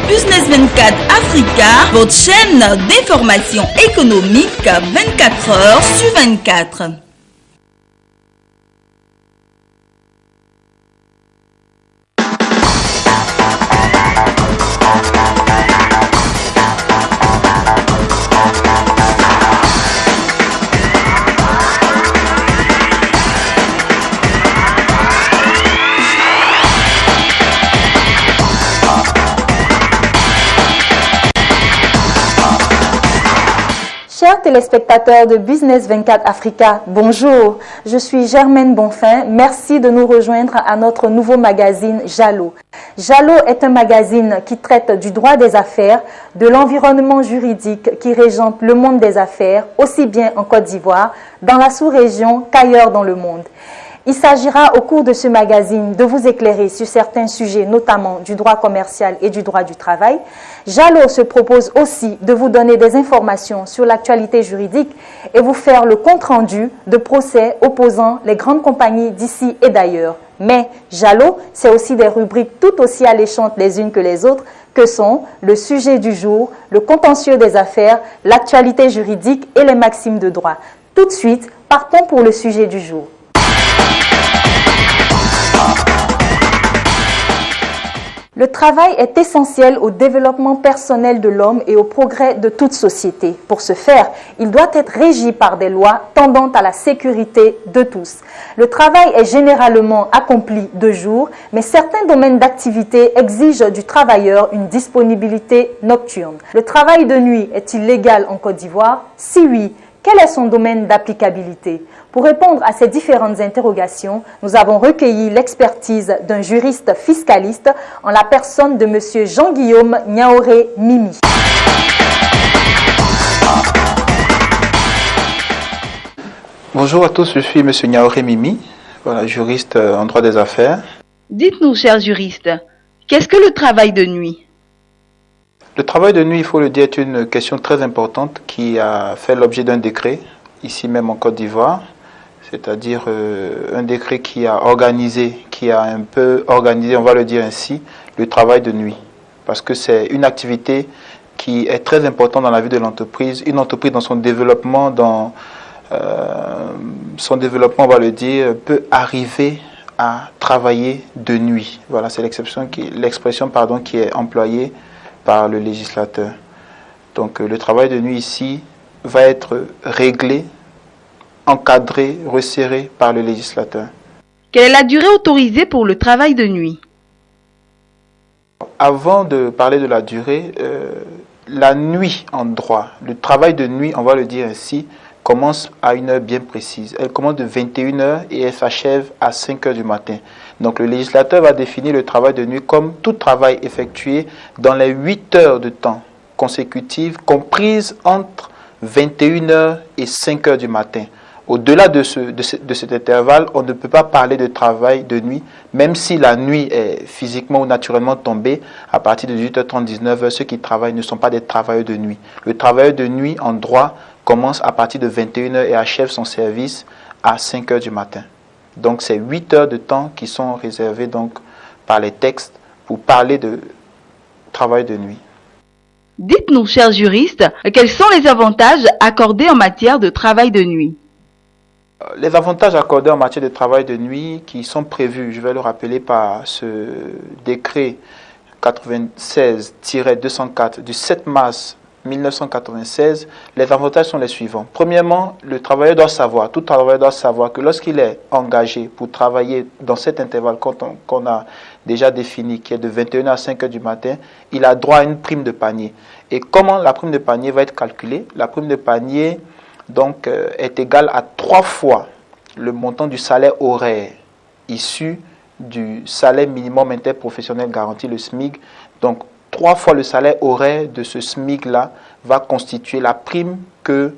Business 24 Africa, votre chaîne d'information économique 24 heures sur 24. Chers téléspectateurs de Business 24 Africa, bonjour. Je suis Germaine Bonfin. Merci de nous rejoindre à notre nouveau magazine Jalo. Jalo est un magazine qui traite du droit des affaires, de l'environnement juridique qui régente le monde des affaires, aussi bien en Côte d'Ivoire, dans la sous-région qu'ailleurs dans le monde. Il s'agira au cours de ce magazine de vous éclairer sur certains sujets, notamment du droit commercial et du droit du travail. Jalo se propose aussi de vous donner des informations sur l'actualité juridique et vous faire le compte-rendu de procès opposant les grandes compagnies d'ici et d'ailleurs. Mais Jalo, c'est aussi des rubriques tout aussi alléchantes les unes que les autres, que sont le sujet du jour, le contentieux des affaires, l'actualité juridique et les maximes de droit. Tout de suite, partons pour le sujet du jour. Le travail est essentiel au développement personnel de l'homme et au progrès de toute société. Pour ce faire, il doit être régi par des lois tendant à la sécurité de tous. Le travail est généralement accompli de jour, mais certains domaines d'activité exigent du travailleur une disponibilité nocturne. Le travail de nuit est-il légal en Côte d'Ivoire? Si oui, quel est son domaine d'applicabilité? Pour répondre à ces différentes interrogations, nous avons recueilli l'expertise d'un juriste fiscaliste en la personne de M. Jean-Guillaume Niaoré Mimi. Bonjour à tous, je suis M. Niaoré Mimi, voilà, juriste en droit des affaires. Dites-nous, cher juriste, qu'est-ce que le travail de nuit? Le travail de nuit, il faut le dire, est une question très importante qui a fait l'objet d'un décret, ici même en Côte d'Ivoire. C'est-à-dire un décret qui a un peu organisé, on va le dire ainsi, le travail de nuit. Parce que c'est une activité qui est très importante dans la vie de l'entreprise. Une entreprise dans son développement, on va le dire, peut arriver à travailler de nuit. Voilà, c'est l'expression qui est employée par le législateur. Donc le travail de nuit ici va être réglé, encadré, resserré par le législateur. Quelle est la durée autorisée pour le travail de nuit? Avant de parler de la durée, la nuit en droit, le travail de nuit, on va le dire ainsi, commence à une heure bien précise. Elle commence de 21h et elle s'achève à 5h du matin. Donc le législateur va définir le travail de nuit comme tout travail effectué dans les 8 heures de temps consécutives comprises entre 21h et 5h du matin. Au-delà de cet intervalle, on ne peut pas parler de travail de nuit, même si la nuit est physiquement ou naturellement tombée. À partir de 18h30, 19h, ceux qui travaillent ne sont pas des travailleurs de nuit. Le travailleur de nuit en droit commence à partir de 21h et achève son service à 5h du matin. Donc c'est 8 heures de temps qui sont réservées donc, par les textes pour parler de travail de nuit. Dites-nous, chers juristes, quels sont les avantages accordés en matière de travail de nuit? Les avantages accordés en matière de travail de nuit qui sont prévus, je vais le rappeler par ce décret 96-204 du 7 mars 1996, les avantages sont les suivants. Premièrement, le travailleur doit savoir, tout travailleur doit savoir que lorsqu'il est engagé pour travailler dans cet intervalle qu'on a déjà défini, qui est de 21h à 5h du matin, il a droit à une prime de panier. Et comment la prime de panier va être calculée? La prime de panier donc, est égale à 3 fois le montant du salaire horaire issu du salaire minimum interprofessionnel garanti, le SMIC. Donc, 3 fois le salaire horaire de ce SMIC-là va constituer la prime que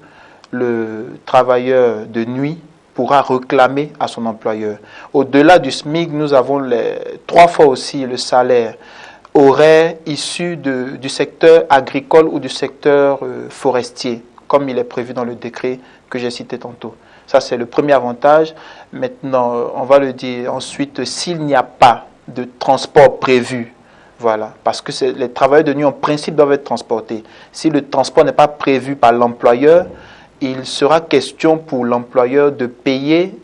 le travailleur de nuit pourra réclamer à son employeur. Au-delà du SMIC, nous avons 3 fois aussi le salaire horaire issu du secteur agricole ou du secteur forestier, comme il est prévu dans le décret que j'ai cité tantôt. Ça, c'est le premier avantage. Maintenant, on va le dire ensuite, s'il n'y a pas de transport prévu Voilà, parce que les travailleurs de nuit en principe doivent être transportés. Si le transport n'est pas prévu par l'employeur, il sera question pour l'employeur de payer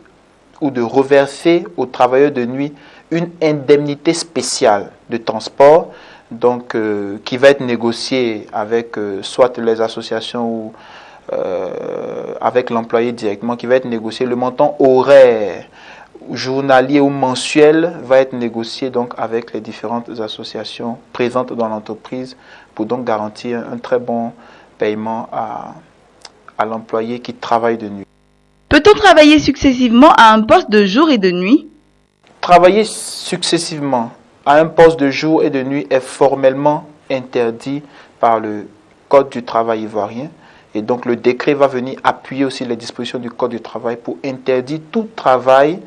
ou de reverser aux travailleurs de nuit une indemnité spéciale de transport, donc qui va être négociée avec soit les associations ou avec l'employé directement, qui va être négociée. Le montant horaire, journalier ou mensuel va être négocié donc avec les différentes associations présentes dans l'entreprise pour donc garantir un très bon paiement à l'employé qui travaille de nuit. Peut-on travailler successivement à un poste de jour et de nuit? Travailler successivement à un poste de jour et de nuit est formellement interdit par le Code du travail ivoirien. Et donc le décret va venir appuyer aussi les dispositions du Code du travail pour interdire tout travail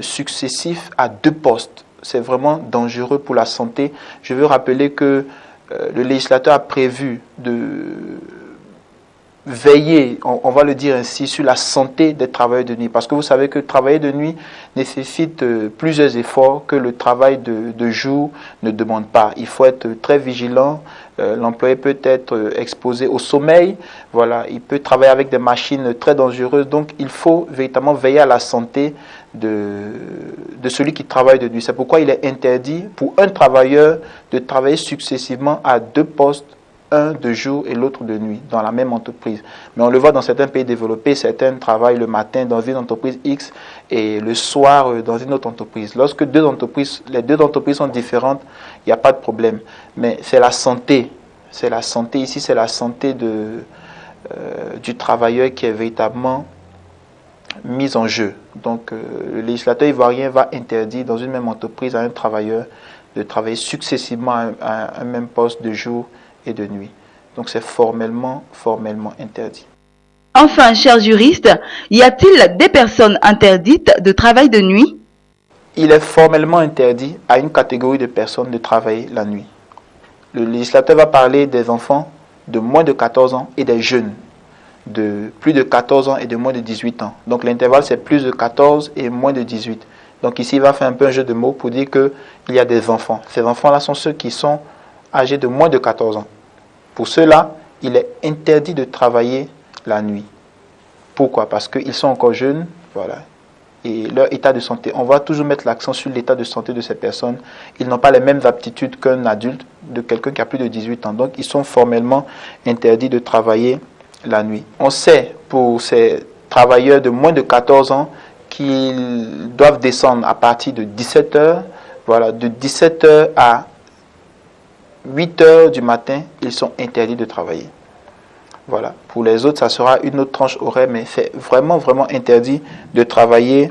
successif à 2 postes. C'est vraiment dangereux pour la santé. Je veux rappeler que le législateur a prévu de veiller, on va le dire ainsi, sur la santé des travailleurs de nuit. Parce que vous savez que travailler de nuit nécessite plusieurs efforts que le travail de jour ne demande pas. Il faut être très vigilant. L'employé peut être exposé au sommeil. Voilà, il peut travailler avec des machines très dangereuses. Donc, il faut véritablement veiller à la santé de celui qui travaille de nuit. C'est pourquoi il est interdit pour un travailleur de travailler successivement à 2 postes, un de jour et l'autre de nuit, dans la même entreprise. Mais on le voit dans certains pays développés, certains travaillent le matin dans une entreprise X et le soir dans une autre entreprise. Lorsque les deux entreprises sont différentes, il n'y a pas de problème. Mais c'est la santé. C'est la santé ici, c'est la santé du travailleur qui est véritablement mise en jeu. Donc le législateur ivoirien va interdire dans une même entreprise à un travailleur de travailler successivement à un même poste de jour et de nuit. Donc c'est formellement interdit. Enfin, chers juristes, y a-t-il des personnes interdites de travail de nuit? Il est formellement interdit à une catégorie de personnes de travailler la nuit. Le législateur va parler des enfants de moins de 14 ans et des jeunes de plus de 14 ans et de moins de 18 ans. Donc l'intervalle c'est plus de 14 et moins de 18. Donc ici il va faire un peu un jeu de mots pour dire qu'il y a des enfants. Ces enfants-là sont ceux qui sont âgés de moins de 14 ans. Pour ceux-là, il est interdit de travailler la nuit. Pourquoi? Parce qu'ils sont encore jeunes, voilà, et leur état de santé. On va toujours mettre l'accent sur l'état de santé de ces personnes. Ils n'ont pas les mêmes aptitudes qu'un adulte, de quelqu'un qui a plus de 18 ans. Donc, ils sont formellement interdits de travailler la nuit. On sait, pour ces travailleurs de moins de 14 ans, qu'ils doivent descendre à partir de 17 heures. Voilà, de 17 heures à 8 heures du matin, ils sont interdits de travailler. Voilà. Pour les autres, ça sera une autre tranche horaire, mais c'est vraiment interdit de travailler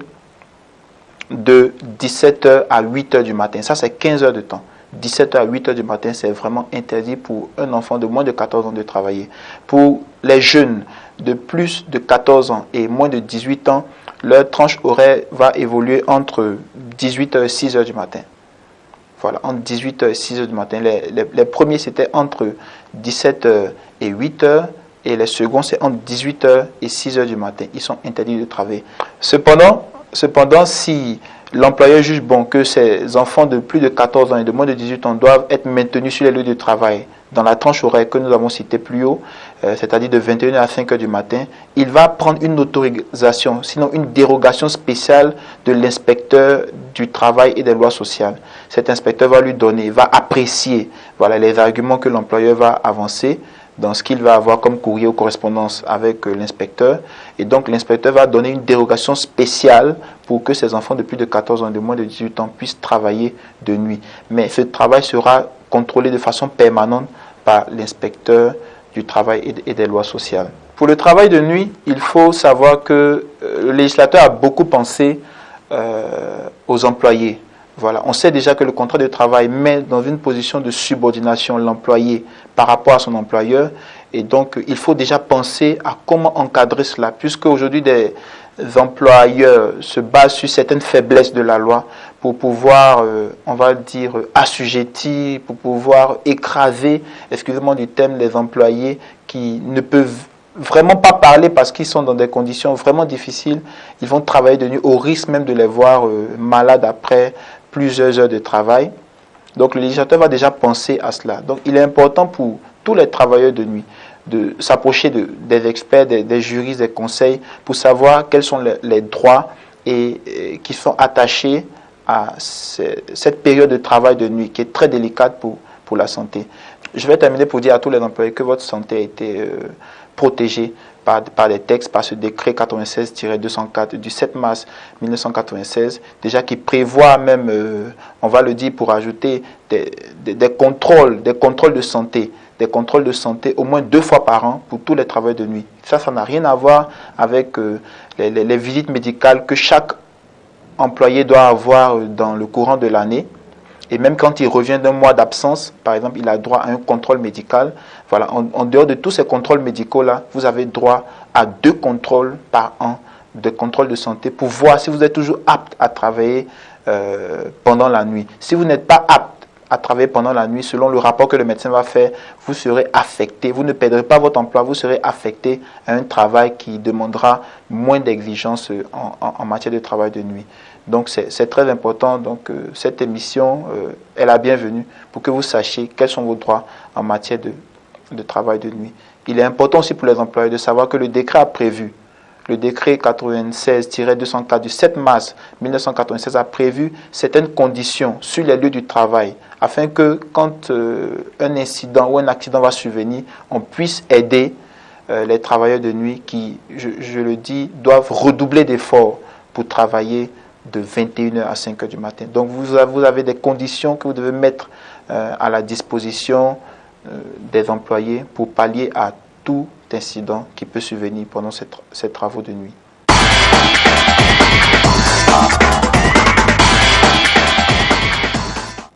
de 17 heures à 8 heures du matin. Ça, c'est 15 heures de temps. 17 heures à 8 heures du matin, c'est vraiment interdit pour un enfant de moins de 14 ans de travailler. Pour les jeunes de plus de 14 ans et moins de 18 ans, leur tranche horaire va évoluer entre 18 heures et 6 heures du matin. Voilà, entre 18 heures et 6 heures du matin. Les premiers, c'était entre 17 heures et 8 heures. Et les seconds, c'est entre 18 heures et 6 heures du matin. Ils sont interdits de travailler. Cependant, si l'employeur juge bon que ces enfants de plus de 14 ans et de moins de 18 ans doivent être maintenus sur les lieux de travail dans la tranche horaire que nous avons citée plus haut, c'est-à-dire de 21h à 5h du matin, il va prendre une autorisation, sinon une dérogation spéciale de l'inspecteur du travail et des lois sociales. Cet inspecteur va lui donner, va apprécier les arguments que l'employeur va avancer dans ce qu'il va avoir comme courrier ou correspondance avec l'inspecteur. Et donc l'inspecteur va donner une dérogation spéciale pour que ces enfants de plus de 14 ans et de moins de 18 ans puissent travailler de nuit. Mais ce travail sera contrôlé de façon permanente par l'inspecteur du travail et des lois sociales. Pour le travail de nuit, il faut savoir que le législateur a beaucoup pensé aux employés. Voilà. On sait déjà que le contrat de travail met dans une position de subordination l'employé par rapport à son employeur. Et donc, il faut déjà penser à comment encadrer cela, puisque aujourd'hui, des employeurs se basent sur certaines faiblesses de la loi pour pouvoir, on va dire, assujettir, pour pouvoir écraser, excusez-moi du terme, les employés qui ne peuvent vraiment pas parler parce qu'ils sont dans des conditions vraiment difficiles. Ils vont travailler de nuit au risque même de les voir malades après plusieurs heures de travail. Donc le législateur va déjà penser à cela. Donc il est important pour tous les travailleurs de nuit de s'approcher des experts, des juristes, des conseils pour savoir quels sont les droits qui sont attachés à cette période de travail de nuit qui est très délicate pour la santé. Je vais terminer pour dire à tous les employés que votre santé a été protégée par des textes, par ce décret 96-204 du 7 mars 1996, déjà qui prévoit même, on va le dire pour ajouter, des contrôles de santé. Des contrôles de santé au moins 2 fois par an pour tous les travailleurs de nuit. Ça n'a rien à voir avec les visites médicales que chaque employé doit avoir dans le courant de l'année. Et même quand il revient d'un mois d'absence, par exemple, il a droit à un contrôle médical. Voilà, en dehors de tous ces contrôles médicaux-là, vous avez droit à 2 contrôles par an, de contrôles de santé, pour voir si vous êtes toujours apte à travailler pendant la nuit. Si vous n'êtes pas apte à travailler pendant la nuit, selon le rapport que le médecin va faire, vous serez affecté. Vous ne perdrez pas votre emploi, vous serez affecté à un travail qui demandera moins d'exigences en matière de travail de nuit. Donc c'est très important. Donc cette émission est la bienvenue pour que vous sachiez quels sont vos droits en matière de travail de nuit. Il est important aussi pour les employeurs de savoir que le décret a prévu, le décret 96-204 du 7 mars 1996 a prévu certaines conditions sur les lieux du travail afin que quand un incident ou un accident va survenir, on puisse aider les travailleurs de nuit qui, je le dis, doivent redoubler d'efforts pour travailler de 21h à 5h du matin. Donc vous avez des conditions que vous devez mettre à la disposition des employés pour pallier à tout incident qui peut survenir pendant ces travaux de nuit.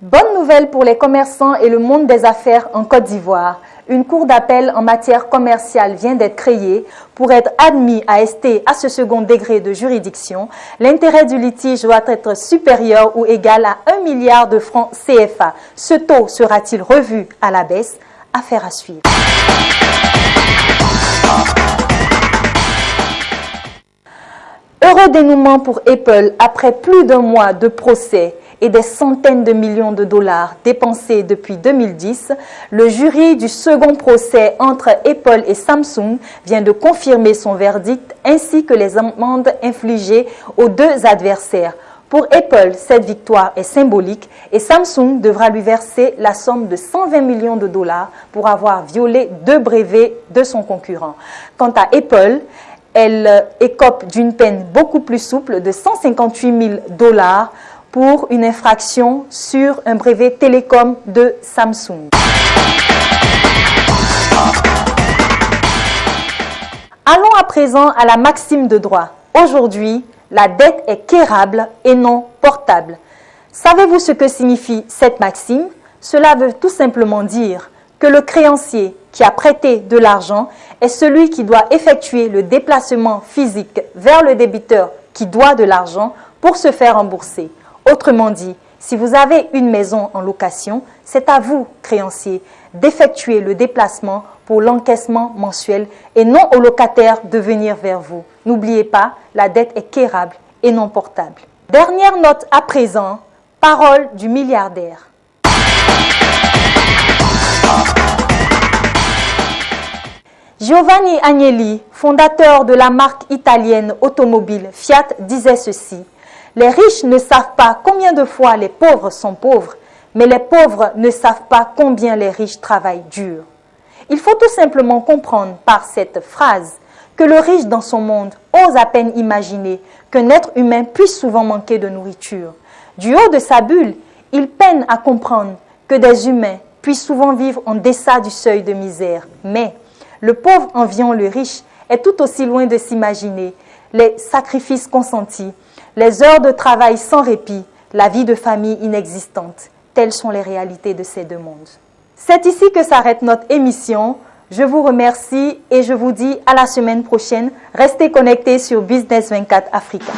Bonne nouvelle pour les commerçants et le monde des affaires en Côte d'Ivoire. Une cour d'appel en matière commerciale vient d'être créée pour être admis à rester à ce second degré de juridiction. L'intérêt du litige doit être supérieur ou égal à 1 milliard de francs CFA. Ce taux sera-t-il revu à la baisse? Affaire à suivre. Heureux dénouement pour Apple après plus d'1 mois de procès et des centaines de millions de dollars dépensés depuis 2010, le jury du second procès entre Apple et Samsung vient de confirmer son verdict ainsi que les amendes infligées aux 2 adversaires. Pour Apple, cette victoire est symbolique et Samsung devra lui verser la somme de 120 millions de dollars pour avoir violé 2 brevets de son concurrent. Quant à Apple, elle écope d'une peine beaucoup plus souple de 158 000 dollars pour une infraction sur un brevet télécom de Samsung. Allons à présent à la maxime de droit. Aujourd'hui, la dette est quérable et non portable. Savez-vous ce que signifie cette maxime? Cela veut tout simplement dire que le créancier qui a prêté de l'argent est celui qui doit effectuer le déplacement physique vers le débiteur qui doit de l'argent pour se faire rembourser. Autrement dit, si vous avez une maison en location, c'est à vous, créancier, d'effectuer le déplacement pour l'encaissement mensuel et non au locataire de venir vers vous. N'oubliez pas, la dette est quérable et non portable. Dernière note à présent, parole du milliardaire. Giovanni Agnelli, fondateur de la marque italienne automobile Fiat, disait ceci: « Les riches ne savent pas combien de fois les pauvres sont pauvres, mais les pauvres ne savent pas combien les riches travaillent dur. » Il faut tout simplement comprendre par cette phrase que le riche dans son monde ose à peine imaginer qu'un être humain puisse souvent manquer de nourriture. Du haut de sa bulle, il peine à comprendre que des humains puissent souvent vivre en deçà du seuil de misère. Mais le pauvre enviant le riche est tout aussi loin de s'imaginer les sacrifices consentis, les heures de travail sans répit, la vie de famille inexistante. Telles sont les réalités de ces 2 mondes. C'est ici que s'arrête notre émission. Je vous remercie et je vous dis à la semaine prochaine. Restez connectés sur Business 24 Africa.